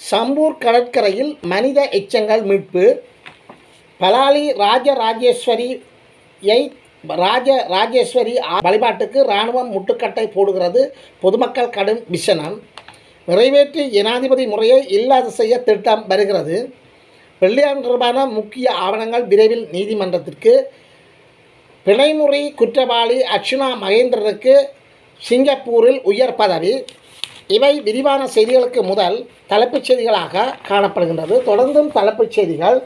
சம்பூர் கடற்கரையில் மனித எச்சங்கள் மீட்பு. பலாலி ராஜராஜேஸ்வரி வழிபாட்டுக்கு இராணுவம் முட்டுக்கட்டை போடுகிறது. பொதுமக்கள் கடும் விசனம். நிறைவேற்றி ஜனாதிபதி முறையை இல்லாது செய்ய திட்டம் வருகிறது. பிள்ளையான் தொடர்பான முக்கிய ஆவணங்கள் விரைவில் நீதிமன்றத்திற்கு. பிணைமுறை குற்றவாளி அர்ச்சுனா மகேந்திரனுக்கு சிங்கப்பூரில் உயர் பதவி. இவை விரிவான செய்திகளுக்கு முதல் தலைப்புச் செய்திகளாக காணப்படுகின்றது. தொடர்ந்தும் தலைப்புச் செய்திகள்.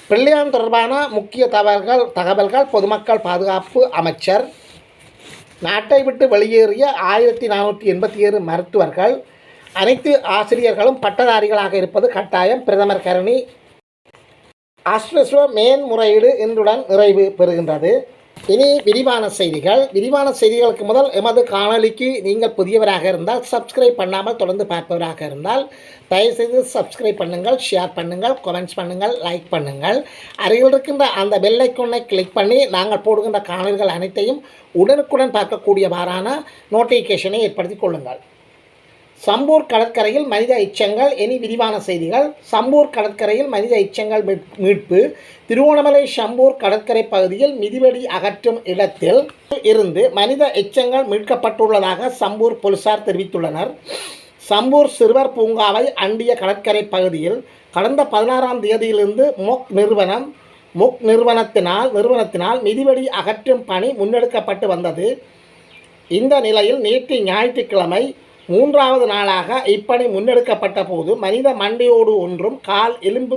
பிள்ளையான் தொடர்பான முக்கிய தகவல்கள். பொதுமக்கள் பாதுகாப்பு அமைச்சர் நாட்டை விட்டு வெளியேறிய 1487 மருத்துவர்கள். அனைத்து ஆசிரியர்களும் பட்டதாரிகளாக இருப்பது கட்டாயம். பிரதமர் கருணி. ஆஸ்ட்ரஸ்வ மேன்முறையீடு இன்றுடன் நிறைவு பெறுகின்றது. இனி விரிவான செய்திகள். விரிவான செய்திகளுக்கு முதல் எமது காணொலிக்கு நீங்கள் புதியவராக இருந்தால் சப்ஸ்கிரைப் பண்ணாமல் தொடர்ந்து பார்ப்பவராக இருந்தால் தயவுசெய்து சப்ஸ்கிரைப் பண்ணுங்கள், ஷேர் பண்ணுங்கள், கமெண்ட்ஸ் பண்ணுங்கள், லைக் பண்ணுங்கள். அருகில் இருக்கின்ற அந்த பெல் ஐக்கானை கிளிக் பண்ணி நாங்கள் போடுகின்ற காணொலிகள் அனைத்தையும் உடனுக்குடன் பார்க்கக்கூடியவாறான நோட்டிஃபிகேஷனை ஏற்படுத்திக் கொள்ளுங்கள். சம்பூர் கடற்கரையில் மனித எச்சங்கள். இனி விரிவான செய்திகள். சம்பூர் கடற்கரையில் மனித எச்சங்கள் மீட்பு. திருவோணமலை சம்பூர் கடற்கரை பகுதியில் மிதிவெடி அகற்றும் இடத்தில் இருந்து மனித எச்சங்கள் மீட்கப்பட்டுள்ளதாக சம்பூர் போலீசார் தெரிவித்துள்ளனர். சம்பூர் சிறுவர் பூங்காவை அண்டிய கடற்கரை பகுதியில் கடந்த 16ஆம் தேதியிலிருந்து மொக் நிறுவனத்தினால் மிதிவெடி அகற்றும் பணி முன்னெடுக்கப்பட்டு வந்தது. இந்த நிலையில் நேற்று ஞாயிற்றுக்கிழமை 3வது நாளாக இப்பணி முன்னெடுக்கப்பட்ட போது மனித மண்டையோடு ஒன்றும் கால் எலும்பு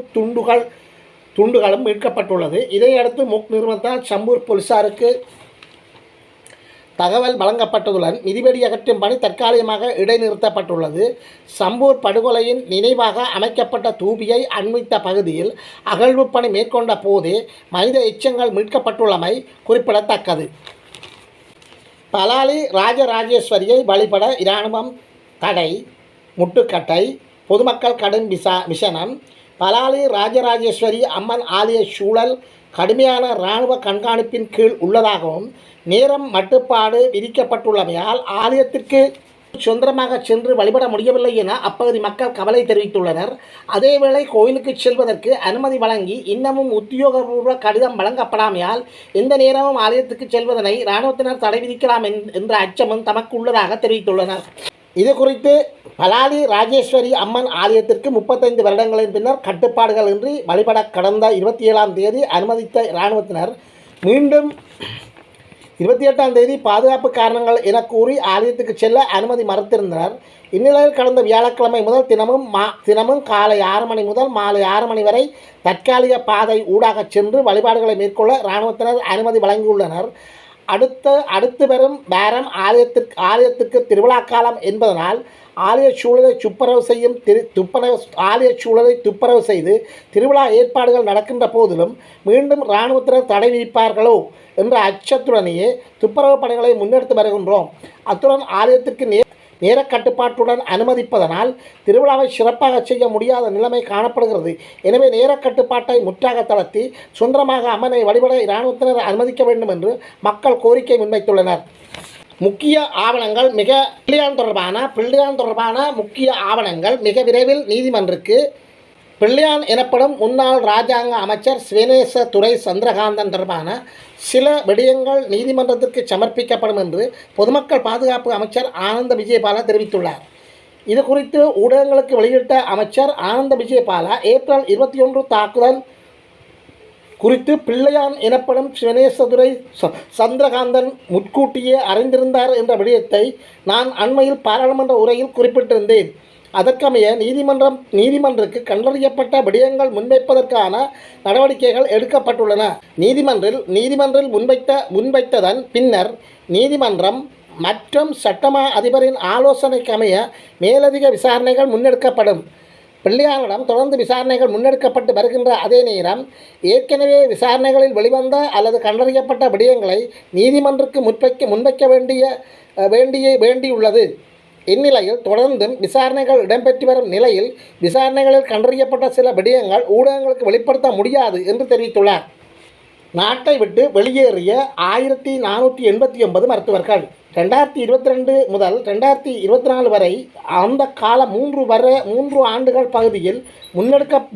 துண்டுகளும் மீட்கப்பட்டுள்ளது. இதையடுத்து மொக் நிறுவனத்தால் சம்பூர் போலீசாருக்கு தகவல் வழங்கப்பட்டதுடன் மிதிவெடி அகற்றும் பணி தற்காலிகமாக இடைநிறுத்தப்பட்டுள்ளது. சம்பூர் படுகொலையின் நினைவாக அமைக்கப்பட்ட தூபியை அண்மித்த பகுதியில் அகழ்வு பணி மேற்கொண்ட போதே மனித எச்சங்கள் மீட்கப்பட்டுள்ளமை குறிப்பிடத்தக்கது. பலாலி ராஜராஜேஸ்வரியை வழிபட இராணுவம் தடை, முட்டுக்கட்டை. பொதுமக்கள் கடும் விசனம். பலாலி ராஜராஜேஸ்வரி அம்மன் ஆலய சூழல் கடுமையான இராணுவ கண்காணிப்பின் கீழ் உள்ளதாகவும் நேரம் மட்டுப்பாடு விதிக்கப்பட்டுள்ளமையால் ஆலயத்திற்கு சொந்தமாக சென்று வழிபட முடியவில்லை என அப்பகுதி மக்கள் கவலை தெரிவித்துள்ளனர். அதேவேளை கோயிலுக்கு செல்வதற்கு அனுமதி வழங்கி இன்னமும் உத்தியோகபூர்வ கடிதம் வழங்கப்படாமையால் எந்த நேரமும் ஆலயத்துக்கு செல்வதனை இராணுவத்தினர் தடை விதிக்கலாம் என்ற அச்சமும் தமக்கு உள்ளதாக தெரிவித்துள்ளனர். இது குறித்து பலாலி ராஜேஸ்வரி அம்மன் ஆலயத்திற்கு 35 வருடங்களின் பின்னர் கட்டுப்பாடுகள் இன்றி வழிபட கடந்த 27ஆம் தேதி அனுமதித்த இராணுவத்தினர் மீண்டும் 28ஆம் தேதி பாதுகாப்பு காரணங்கள் என கூறி ஆலயத்துக்கு செல்ல அனுமதி மறுத்திருந்தனர். இந்நிலையில் கடந்த வியாழக்கிழமை முதல் தினமும் காலை 6 மணி முதல் மாலை 6 மணி வரை தற்காலிக பாதை ஊடாக சென்று வழிபாடுகளை மேற்கொள்ள இராணுவத்தினர் அனுமதி வழங்கியுள்ளனர். அடுத்து வரும் வாரம் ஆலயத்திற்கு திருவிழா காலம் என்பதனால் ஆலய சூழலை துப்புரவு செய்து திருவிழா ஏற்பாடுகள் நடக்கின்ற போதிலும் மீண்டும் இராணுவத்தினர் தடை விதிப்பார்களோ என்ற அச்சத்துடனேயே துப்புரவு பணிகளை முன்னெடுத்து வருகின்றோம். அத்துடன் ஆலயத்திற்கு நேர கட்டுப்பாட்டுடன் அனுமதிப்பதனால் திருவிழாவை சிறப்பாக செய்ய முடியாத நிலைமை காணப்படுகிறது. எனவே நேர கட்டுப்பாட்டை முற்றாக தளர்த்தி சுந்தரமாக அம்மனை வழிபட இராணுவத்தினர் அனுமதிக்க வேண்டும் என்று மக்கள் கோரிக்கை முன்வைத்துள்ளனர். முக்கிய ஆவணங்கள் பிள்ளையான் தொடர்பான முக்கிய ஆவணங்கள் மிக விரைவில் நீதிமன்றக்கு. பிள்ளையான் எனப்படும் முன்னாள் இராஜாங்க அமைச்சர் சிவனேச துரை சந்திரகாந்தன் தொடர்பான சில விடயங்கள் நீதிமன்றத்திற்கு சமர்ப்பிக்கப்படும் என்று பொதுமக்கள் பாதுகாப்பு அமைச்சர் ஆனந்த விஜயபால தெரிவித்துள்ளார். இது குறித்து ஊடகங்களுக்கு வெளியிட்ட அமைச்சர் ஆனந்த விஜயபால ஏப்ரல் 21 தாக்குதல் குறித்து பிள்ளையான் எனப்படும் சிவனேசதுரை சந்திரகாந்தன் முன்கூட்டியே அறிந்திருந்தார் என்ற விடயத்தை நான் அண்மையில் பாராளுமன்ற உரையில் குறிப்பிட்டிருந்தேன். அதற்கமைய நீதிமன்றக்கு கண்டறியப்பட்ட விடயங்கள் முன்வைப்பதற்கான நடவடிக்கைகள் எடுக்கப்பட்டுள்ளன. நீதிமன்றில் முன்வைத்ததன் பின்னர் நீதிமன்றம் மற்றும் சட்டமா அதிபரின் ஆலோசனைக்கமைய மேலதிக விசாரணைகள் முன்னெடுக்கப்படும். பிள்ளையானிடம் தொடர்ந்து விசாரணைகள் முன்னெடுக்கப்பட்டு வருகின்ற அதே நேரம் ஏற்கனவே விசாரணைகளில் வெளிவந்த அல்லது கண்டறியப்பட்ட விடயங்களை நீதிமன்றக்கு முன்வைக்க வேண்டியுள்ளது. இந்நிலையில் தொடர்ந்தும் விசாரணைகள் இடம்பெற்று வரும் நிலையில் விசாரணைகளில் கண்டறியப்பட்ட சில விடயங்கள் ஊடகங்களுக்கு வெளிப்படுத்த முடியாது என்று தெரிவித்துள்ளார். நாட்டை விட்டு வெளியேறிய 1489 மருத்துவர்கள் 2022 முதல் 2024 வரை அந்த கால 3 ஆண்டுகள் பகுதியில்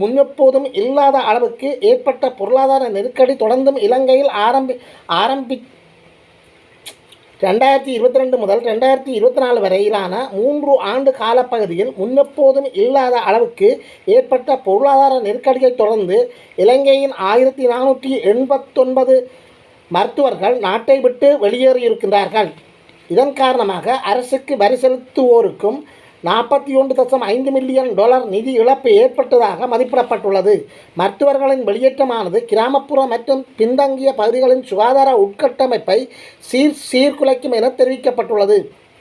முன்னெப்போதும் இல்லாத அளவுக்கு ஏற்பட்ட பொருளாதார நெருக்கடி தொடர்ந்தும் இலங்கையில் 2022 முதல் 2024 வரையிலான 3 ஆண்டு காலப்பகுதியில் முன்னெப்போதும் இல்லாத அளவுக்கு ஏற்பட்ட பொருளாதார நெருக்கடியை தொடர்ந்து இலங்கையின் 1489 மருத்துவர்கள் நாட்டை விட்டு வெளியேறியிருக்கின்றார்கள். இதன் காரணமாக அரசுக்கு வரி செலுத்துவோருக்கும் 41.5 மில்லியன் டாலர் நிதி இழப்பு ஏற்பட்டதாக மதிப்பிடப்பட்டுள்ளது. மருத்துவர்களின் வெளியேற்றமானது கிராமப்புற மற்றும் பின்தங்கிய பகுதிகளின் சுகாதார உட்கட்டமைப்பை சீர்குலைக்கும் என தெரிவிக்கப்பட்டுள்ளது.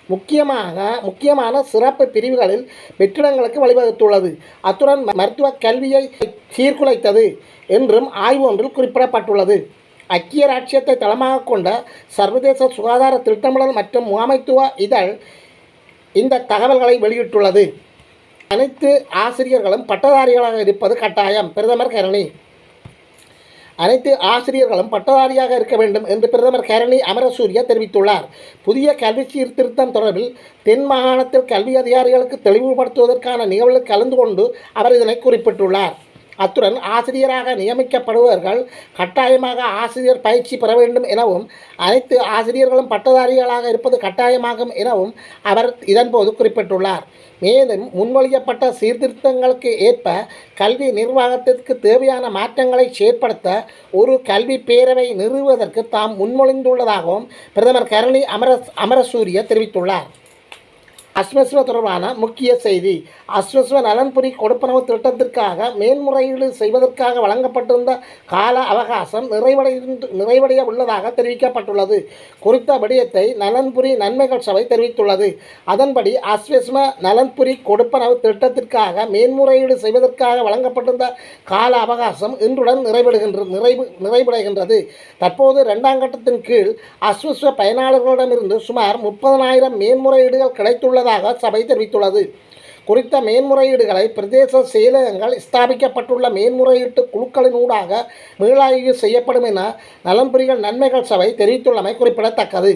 முக்கியமான சிறப்பு பிரிவுகளில் வெற்றிடங்களுக்கு வழிவகுத்துள்ளது. அத்துடன் மருத்துவ கல்வியை சீர்குலைத்தது என்றும் ஆய்வு ஒன்றில் குறிப்பிடப்பட்டுள்ளது. ஐக்கிய இராச்சியத்தை தளமாக கொண்ட சர்வதேச சுகாதார திட்டமிடல் மற்றும் முகாமைத்துவ இதழ் இந்த தகவல்களை வெளியிட்டுள்ளது. அனைத்து ஆசிரியர்களும் பட்டதாரிகளாக இருப்பது கட்டாயம். பிரதமர் கரணி. அனைத்து ஆசிரியர்களும் பட்டதாரியாக இருக்க வேண்டும் என்று பிரதமர் கரணி அமரசூரிய தெரிவித்துள்ளார். புதிய கல்வி சீர்திருத்தம் தொடர்பில் தென் மாகாணத்தில் கல்வி அதிகாரிகளுக்கு தெளிவுபடுத்துவதற்கான நிகழ்வில் கலந்து கொண்டு அவர் இதனை குறிப்பிட்டுள்ளார். அத்துடன் ஆசிரியராக நியமிக்கப்படுபவர்கள் கட்டாயமாக ஆசிரியர் பயிற்சி பெற வேண்டும் எனவும் அனைத்து ஆசிரியர்களும் பட்டதாரிகளாக இருப்பது கட்டாயமாகும் எனவும் அவர் இதன்போது குறிப்பிட்டுள்ளார். மேலும் முன்மொழியப்பட்ட சீர்திருத்தங்களுக்கு ஏற்ப கல்வி நிர்வாகத்திற்கு தேவையான மாற்றங்களை செயற்படுத்த ஒரு கல்வி பேரவை நிறுவுவதற்கு தாம் முன்மொழிந்துள்ளதாகவும் பிரதமர் கரணி அமரசூரிய தெரிவித்துள்ளார். அஸ்வஸ்வ தொடர்பான முக்கிய செய்தி. அஸ்வஸ்வ நலன்புரி கொடுப்பனவு திட்டத்திற்காக மேன்முறையீடு செய்வதற்காக வழங்கப்பட்டிருந்த கால அவகாசம் நிறைவடைய உள்ளதாக தெரிவிக்கப்பட்டுள்ளது. குறித்த விடயத்தை நலன்புரி நன்மைகள் சபை தெரிவித்துள்ளது. அதன்படி அஸ்வஸ்வ நலன்புரி கொடுப்பனவு திட்டத்திற்காக மேன்முறையீடு செய்வதற்காக வழங்கப்பட்டிருந்த கால அவகாசம் இன்றுடன் நிறைவடைகின்றது. தற்போது 2ஆம் கட்டத்தின் கீழ் அஸ்வஸ்வ பயனாளர்களிடமிருந்து சுமார் 30,000 மேன்முறையீடுகள் கிடைத்துள்ளதாக சபை தெரிவித்துள்ளது. குறித்த மேன்முறையீடுகளை பிரதேச செயலகங்கள் ஸ்தாபிக்கப்பட்டுள்ள மேன்முறையீட்டு குழுக்களினூடாக மீளாய்வு செய்யப்படும் என நலன்புரிகள் நன்மைகள் சபை தெரிவித்துள்ளமை குறிப்பிடத்தக்கது.